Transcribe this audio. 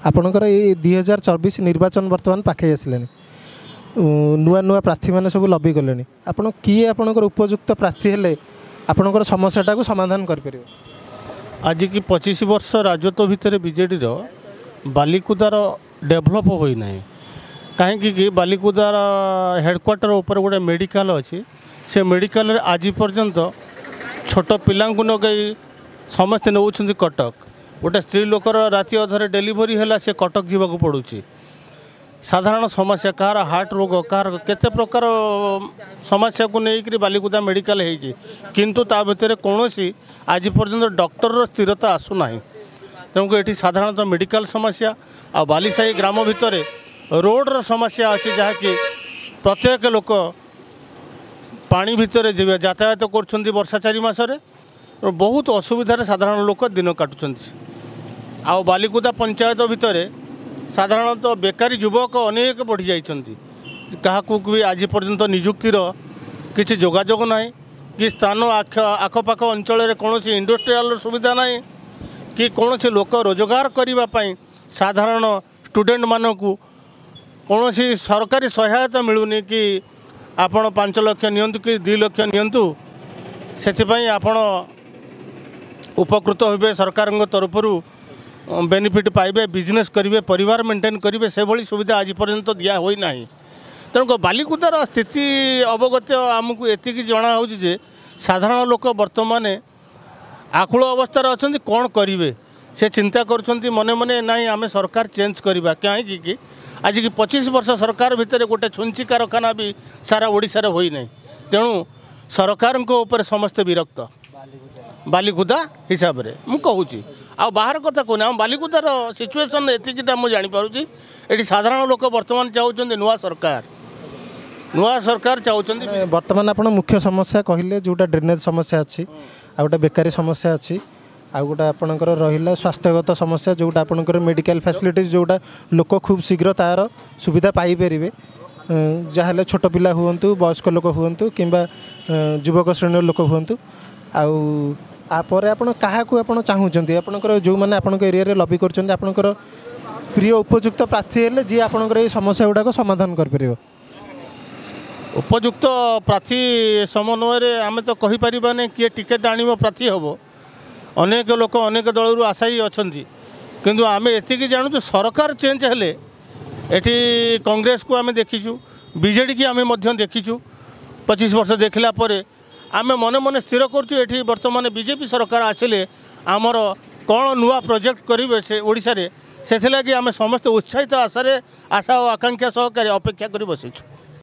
आपणकर ये 2024 निर्वाचन वर्तमान पाखे आसिले नुआ नुआ प्रार्थी मैंने सब लबी कले आपड़ किए आपणकर उपयुक्त प्रार्थी हेले आपणकर समस्याटा को समाधान कर आज की 25 वर्ष राजत्व भितर बीजेडी बालिकुदार डेभलप होना कहीं बालिकुदार हेडक्वार्टर उपर गोटे मेडिकल अच्छी से मेडिकल आज पर्यंत छोट पिला नगई समस्ते नौ कटक गोटे स्त्री लोकर राति अधरे डेलीवरी है से कटक जावाक पड़ुची साधारण समस्या कहार हार्ट रोग कहार केते प्रकार समस्या को लेकर बालिकुदा मेडिकल है किंतु ता भितर कौन आज पर्यंत डॉक्टर स्थिरता आसूना तेणुक ये साधारणतः मेडिकल समस्या आ बालीसाही ग्राम भितर रोड्र समस्या अच्छी जहाँकि प्रत्येक लोक पानी भितर यातायात कर वर्षा 4 मासरे बहुत असुविधार साधारण लोक दिन काटुंट आ बालिकुदा पंचायत भितर साधारणतः बेकारी युवक अनेक बढ़ी जाइछन्ति काहाकू भी आज पर्यंत निजुक्तिर किसी जोगाजोग ना कि स्थान आखपाख अंचल कौन इंडस्ट्रियल सुविधा ना कि कौन लोक रोजगार करने साधारण स्टूडेंट मानू कौन सरकारी सहायता मिलूनी कि आपण 5 लाख नियंतु कि 2 लाख नियंतु से आपण उपकृत होबे सरकार तरफ बेनिफिट पाइबे बिजनेस करेंगे परिवार मेंटेन करेंगे से भाई सुविधा आज पर्यंत दिया होना तेणुक बालिकुदार स्थिति अवगत आमको एति जना हो साधारण लोक बर्तमान आकुल अवस्था अच्छा कौन करेंगे से चिंता कर मने मने ना आम सरकार चेंज करवा कहीं आज की 25 वर्ष सरकार भितर गोटे छुंची कारखाना भी सारा ओडिशा रे होई नहीं तेणु सरकार को ऊपर समस्त विरक्त बालिकुदा हिसाब से मुझे कहूँ आ बाहर कथा कहूँ आम बालिकुदार सिचुएसन एतिकीटा मुझे जानीपारुची ये साधारण लोक बर्तमान चाहते नुआ सरकार चाहते बर्तमान आप मुख्य समस्या कहले जोटा ड्रेनेज समस्या अच्छी आ गोटे बेकारी समस्या अच्छी आ गोटे आपणकर रहा स्वास्थ्यगत समस्या जोटा आपणकर मेडिकल फैसिलिटीज जोटा लोक खूब शीघ्र तार सुविधा पाइपर जहाँ छोट पिला हूँ वयस्क लोक हूँ कि युवक श्रेणी लोक हूँ आपर आप चाहूँगी आपंकर जो मैंने आपण एरिया लबी कर प्रिय उपयुक्त प्रार्थी हेले जी आपंकर ये समस्या गुड़ाक समाधान कर उपयुक्त प्रार्थी समन्वय आम तो कहीपर किए टिकेट आण प्रार्थी हम अनेक लोक अनेक दल आशायी अच्छा किंतु आम एति जानूँ सरकार चेंज हेले एटी कांग्रेस को आम देखीचु बीजेडी की आम देखीचु 25 वर्ष देखला परे आम मने मने स्थिर करूँ बर्तमान बीजेपी सरकार आसिले आमर कौन नुआ प्रोजेक्ट करेंगे से ओडिशा रे से आम समस्त उत्साहित आशा और आकांक्षा सहकारी अपेक्षा कर बसीचु।